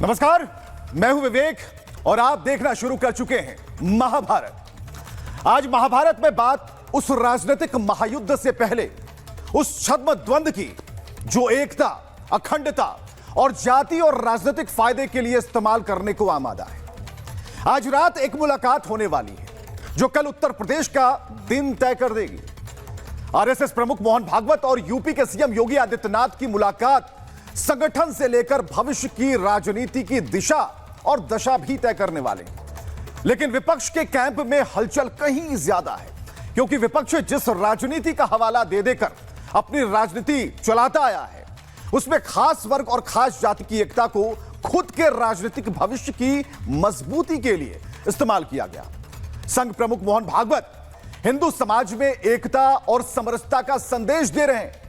नमस्कार, मैं हूं विवेक और आप देखना शुरू कर चुके हैं महाभारत। आज महाभारत में बात उस राजनीतिक महायुद्ध से पहले उस छद्म द्वंद्व की जो एकता, अखंडता और जाति और राजनीतिक फायदे के लिए इस्तेमाल करने को आमादा है। आज रात एक मुलाकात होने वाली है जो कल उत्तर प्रदेश का दिन तय कर देगी। आरएसएस प्रमुख मोहन भागवत और यूपी के सीएम योगी आदित्यनाथ की मुलाकात संगठन से लेकर भविष्य की राजनीति की दिशा और दशा भी तय करने वाले हैं। लेकिन विपक्ष के कैंप में हलचल कहीं ज्यादा है, क्योंकि विपक्ष जिस राजनीति का हवाला दे देकर अपनी राजनीति चलाता आया है, उसमें खास वर्ग और खास जाति की एकता को खुद के राजनीतिक भविष्य की मजबूती के लिए इस्तेमाल किया गया। संघ प्रमुख मोहन भागवत हिंदू समाज में एकता और समरसता का संदेश दे रहे हैं,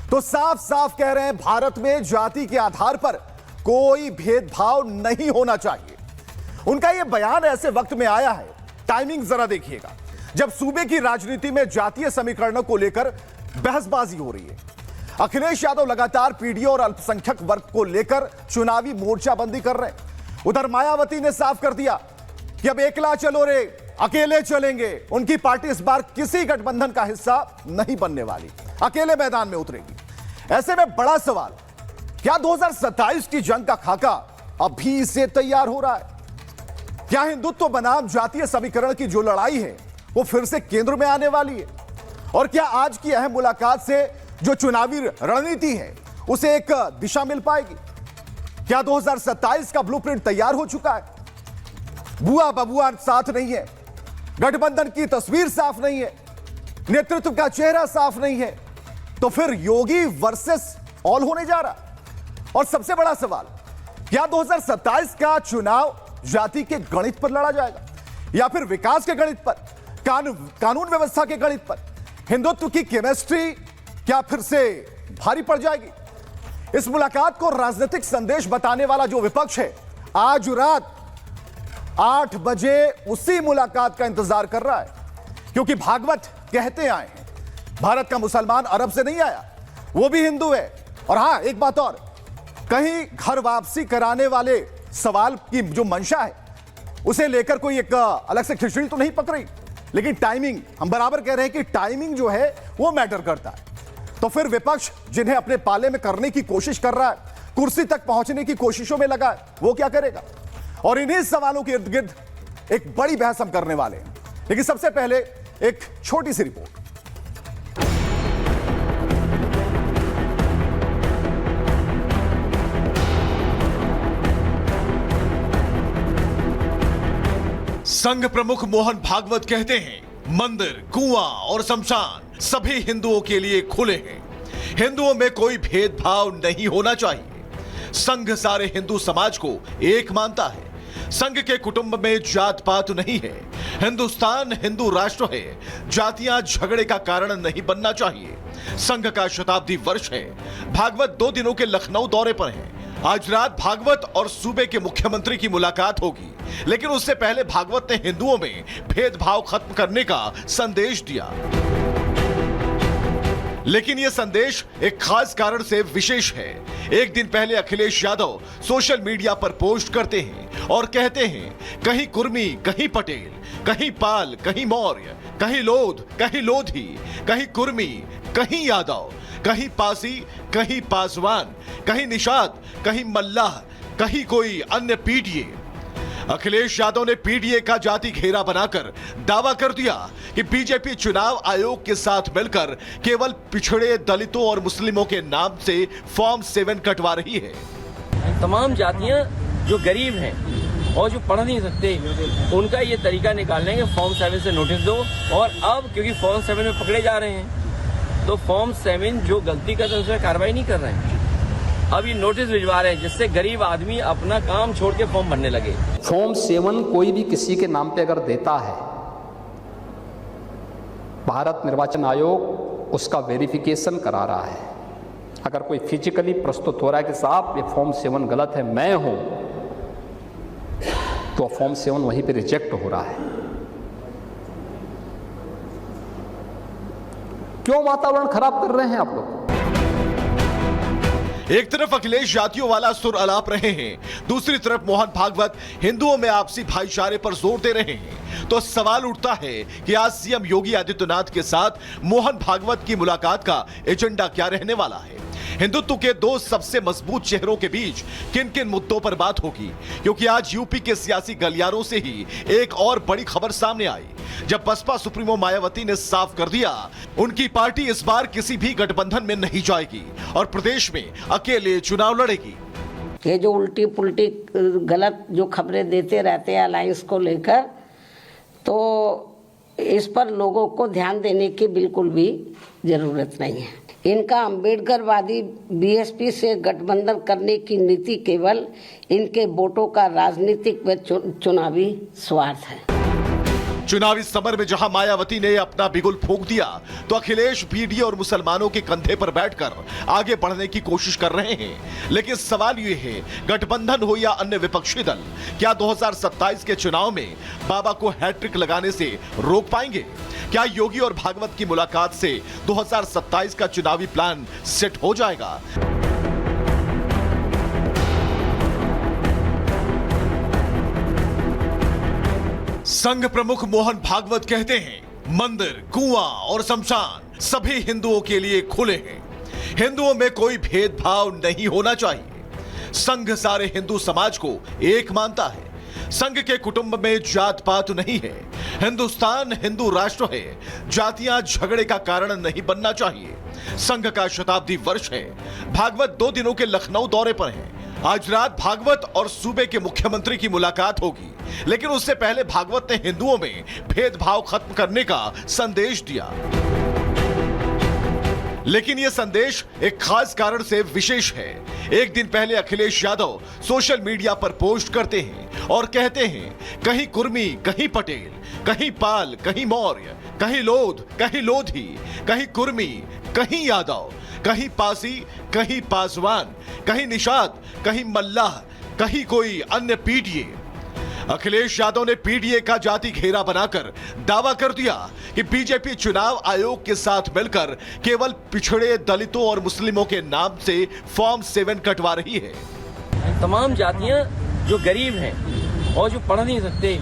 तो साफ साफ कह रहे हैं भारत में जाति के आधार पर कोई भेदभाव नहीं होना चाहिए। उनका यह बयान ऐसे वक्त में आया है, टाइमिंग जरा देखिएगा, जब सूबे की राजनीति में जातीय समीकरणों को लेकर बहसबाजी हो रही है। अखिलेश यादव लगातार पीडीए और अल्पसंख्यक वर्ग को लेकर चुनावी मोर्चाबंदी कर रहे हैं। उधर मायावती ने साफ कर दिया कि अब एकला चलो रे, अकेले चलेंगे। उनकी पार्टी इस बार किसी गठबंधन का हिस्सा नहीं बनने वाली, अकेले मैदान में उतरेगी। ऐसे में बड़ा सवाल, क्या 2027 की जंग का खाका अभी से तैयार हो रहा है? क्या हिंदुत्व बनाम जातीय समीकरण की जो लड़ाई है वो फिर से केंद्र में आने वाली है? और क्या आज की अहम मुलाकात से जो चुनावी रणनीति है उसे एक दिशा मिल पाएगी? क्या 2027 का ब्लूप्रिंट तैयार हो चुका है? बुआ बबुआ साथ नहीं है, गठबंधन की तस्वीर साफ नहीं है, नेतृत्व का चेहरा साफ नहीं है, तो फिर योगी वर्सेस ऑल होने जा रहा। और सबसे बड़ा सवाल, क्या 2027 का चुनाव जाति के गणित पर लड़ा जाएगा या फिर विकास के गणित पर, कानून व्यवस्था के गणित पर? हिंदुत्व की केमिस्ट्री क्या फिर से भारी पड़ जाएगी? इस मुलाकात को राजनीतिक संदेश बताने वाला जो विपक्ष है, आज रात 8 बजे उसी मुलाकात का इंतजार कर रहा है, क्योंकि भागवत कहते आए हैं भारत का मुसलमान अरब से नहीं आया, वो भी हिंदू है। और हां, एक बात और, कहीं घर वापसी कराने वाले सवाल की जो मंशा है उसे लेकर कोई एक अलग से खिचड़ी तो नहीं पक रही, लेकिन टाइमिंग, हम बराबर कह रहे हैं कि टाइमिंग जो है वो मैटर करता है। तो फिर विपक्ष जिन्हें अपने पाले में करने की कोशिश कर रहा है, कुर्सी तक पहुंचने की कोशिशों में लगा है, वो क्या करेगा? और इन्हीं सवालों के इर्द गिर्द एक बड़ी बहस हम करने वाले हैं। लेकिन सबसे पहले एक छोटी सी रिपोर्ट। संघ प्रमुख मोहन भागवत कहते हैं, मंदिर, कुआं और शमशान सभी हिंदुओं के लिए खुले हैं। हिंदुओं में कोई भेदभाव नहीं होना चाहिए। संघ सारे हिंदू समाज को एक मानता है। संघ के कुटुंब में जात पात नहीं है। हिंदुस्तान हिंदू राष्ट्र है, जातियां झगड़े का कारण नहीं बनना चाहिए। संघ का शताब्दी वर्ष है। भागवत 2 दिनों के लखनऊ दौरे पर हैं। आज रात भागवत और सूबे के मुख्यमंत्री की मुलाकात होगी, लेकिन उससे पहले भागवत ने हिंदुओं में भेदभाव खत्म करने का संदेश दिया। लेकिन यह संदेश एक खास कारण से विशेष है। एक दिन पहले अखिलेश यादव सोशल मीडिया पर पोस्ट करते हैं और कहते हैं, कहीं कुर्मी, कहीं पटेल, कहीं पाल, कहीं मौर्य, कहीं लोध, कहीं लोधी, कहीं कुर्मी, कहीं यादव, कहीं पासी, कहीं पासवान, कहीं निषाद, कहीं मल्लाह, कहीं कोई अन्य पीडीए। अखिलेश यादव ने पीडीए का जाति घेरा बनाकर दावा कर दिया कि बीजेपी चुनाव आयोग के साथ मिलकर केवल पिछड़े दलितों और मुस्लिमों के नाम से फॉर्म 7 कटवा रही है। तमाम जातियां जो गरीब हैं और जो पढ़ नहीं सकते, उनका ये तरीका निकालने के फॉर्म 7 से नोटिस दो। और अब क्योंकि फॉर्म 7 में पकड़े जा रहे हैं, तो फॉर्म 7 जो गलती करते हैं उसमें कार्रवाई नहीं कर रहे हैं। अब ये नोटिस भिजवा रहे हैं, जिससे गरीब आदमी अपना काम छोड़ के फॉर्म भरने लगे। फॉर्म 7 कोई भी किसी के नाम पे अगर देता है, भारत निर्वाचन आयोग उसका वेरिफिकेशन करा रहा है। अगर कोई फिजिकली प्रस्तुत हो रहा है कि साहब ये फॉर्म 7 गलत है, मैं हूं, तो फॉर्म 7 वहीं पे रिजेक्ट हो रहा है। क्यों वातावरण खराब कर रहे हैं आप लोग? एक तरफ अखिलेश जातियों वाला सुर अलाप रहे हैं, दूसरी तरफ मोहन भागवत हिंदुओं में आपसी भाईचारे पर जोर दे रहे हैं। तो सवाल उठता है कि आज सीएम योगी आदित्यनाथ के साथ मोहन भागवत की मुलाकात का एजेंडा क्या रहने वाला है। हिंदुत्व के दो सबसे मजबूत चेहरों के बीच किन किन मुद्दों पर बात होगी, क्योंकि आज यूपी के सियासी गलियारों से ही एक और बड़ी खबर सामने आई, जब बसपा सुप्रीमो मायावती ने साफ कर दिया उनकी पार्टी इस बार किसी भी गठबंधन में नहीं जाएगी और प्रदेश में अकेले चुनाव लड़ेगी। ये जो उल्टी पुल्टी गलत जो खबरें देते रहते हैं अलायंस को लेकर, तो इस पर लोगों को ध्यान देने की बिल्कुल भी जरूरत नहीं है। इनका अंबेडकरवादी बीएसपी से गठबंधन करने की नीति केवल इनके वोटों का राजनीतिक व चुनावी स्वार्थ है। चुनावी समर में जहां मायावती ने अपना बिगुल फूंक दिया, तो अखिलेश बीडीए और मुसलमानों के कंधे पर बैठकर आगे बढ़ने की कोशिश कर रहे हैं। लेकिन सवाल ये है, गठबंधन हो या अन्य विपक्षी दल, क्या 2027 के चुनाव में बाबा को हैट्रिक लगाने से रोक पाएंगे? क्या योगी और भागवत की मुलाकात से 2027 का चुनावी प्लान सेट हो जाएगा? संघ प्रमुख मोहन भागवत कहते हैं, मंदिर, कुआं और शमशान सभी हिंदुओं के लिए खुले हैं। हिंदुओं में कोई भेदभाव नहीं होना चाहिए। संघ सारे हिंदू समाज को एक मानता है। संघ के कुटुंब में जात पात नहीं है। हिंदुस्तान हिंदू राष्ट्र है। जातियां झगड़े का कारण नहीं बनना चाहिए। संघ का शताब्दी वर्ष है। भागवत 2 दिनों के लखनऊ दौरे पर हैं। आज रात भागवत और सूबे के मुख्यमंत्री की मुलाकात होगी, लेकिन उससे पहले भागवत ने हिंदुओं में भेदभाव खत्म करने का संदेश दिया। लेकिन यह संदेश एक खास कारण से विशेष है। एक दिन पहले अखिलेश यादव सोशल मीडिया पर पोस्ट करते हैं और कहते हैं, कहीं कुर्मी, कहीं पटेल, कहीं पाल, कहीं मौर्य, कहीं लोध, कहीं लोधी, कहीं कुर्मी, कहीं यादव, कहीं पासी, कहीं पासवान, कहीं निषाद, कहीं मल्लाह, कहीं कोई अन्य पीडीए। अखिलेश यादव ने पीडीए का जाति घेरा बनाकर दावा कर दिया कि बीजेपी चुनाव आयोग के साथ मिलकर केवल पिछड़े दलितों और मुस्लिमों के नाम से फॉर्म 7 कटवा रही है। तमाम जातियां जो गरीब हैं और जो पढ़ नहीं सकते,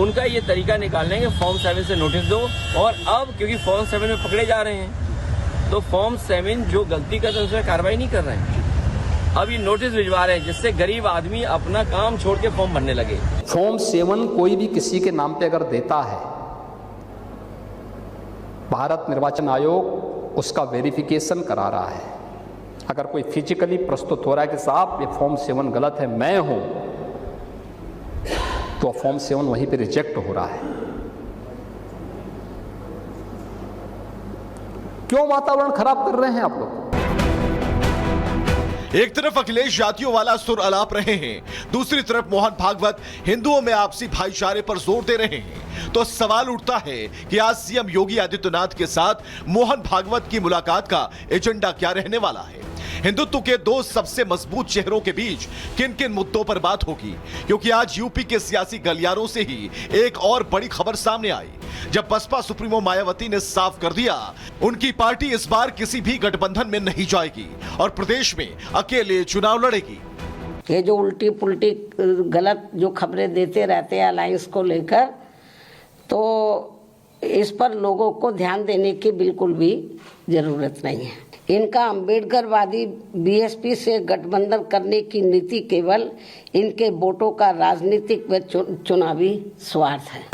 उनका ये तरीका निकालने के फॉर्म 7 से नोटिस दो। और अब क्योंकि फॉर्म 7 में पकड़े जा रहे हैं, तो फॉर्म 7 जो गलती करते हैं उसमें कार्रवाई नहीं कर रहे हैं। अब ये नोटिस भिजवा रहे हैं, जिससे गरीब आदमी अपना काम छोड़ के फॉर्म भरने लगे। फॉर्म 7 कोई भी किसी के नाम पे अगर देता है, भारत निर्वाचन आयोग उसका वेरिफिकेशन करा रहा है। अगर कोई फिजिकली प्रस्तुत हो रहा है कि साहब ये फॉर्म 7 गलत है, मैं हूं, तो फॉर्म 7 वहीं पे रिजेक्ट हो रहा है। क्यों वातावरण खराब कर रहे हैं आप लोग? एक तरफ अखिलेश जातियों वाला सुर अलाप रहे हैं, दूसरी तरफ मोहन भागवत हिंदुओं में आपसी भाईचारे पर जोर दे रहे हैं। तो सवाल उठता है कि आज सीएम योगी आदित्यनाथ के साथ मोहन भागवत की मुलाकात का एजेंडा क्या रहने वाला है। हिंदुत्व के दो सबसे मजबूत चेहरों के बीच किन किन मुद्दों पर बात होगी, क्योंकि आज यूपी के सियासी गलियारों से ही एक और बड़ी खबर सामने आई, जब बसपा सुप्रीमो मायावती ने साफ कर दिया उनकी पार्टी इस बार किसी भी गठबंधन में नहीं जाएगी और प्रदेश में अकेले चुनाव लड़ेगी। ये जो उल्टी पुल्टी गलत जो खबरें देते रहते हैं अलायंस को लेकर, तो इस पर लोगों को ध्यान देने की बिल्कुल भी जरूरत नहीं है। इनका अंबेडकरवादी बीएसपी से गठबंधन करने की नीति केवल इनके वोटों का राजनीतिक व चुनावी स्वार्थ है।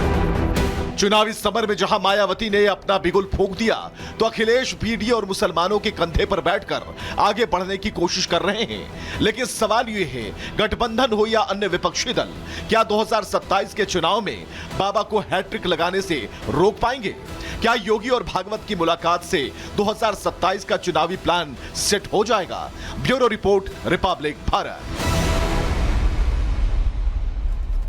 चुनावी समर में जहां मायावती ने अपना बिगुल फूंक दिया, तो अखिलेश बीडीए और मुसलमानों के कंधे पर बैठकर आगे बढ़ने की कोशिश कर रहे हैं। लेकिन सवाल ये है, गठबंधन हो या अन्य विपक्षी दल, क्या 2027 के चुनाव में बाबा को हैट्रिक लगाने से रोक पाएंगे? क्या योगी और भागवत की मुलाकात से 2027 का चुनावी प्लान सेट हो जाएगा? Bureau report, Republic Bharat.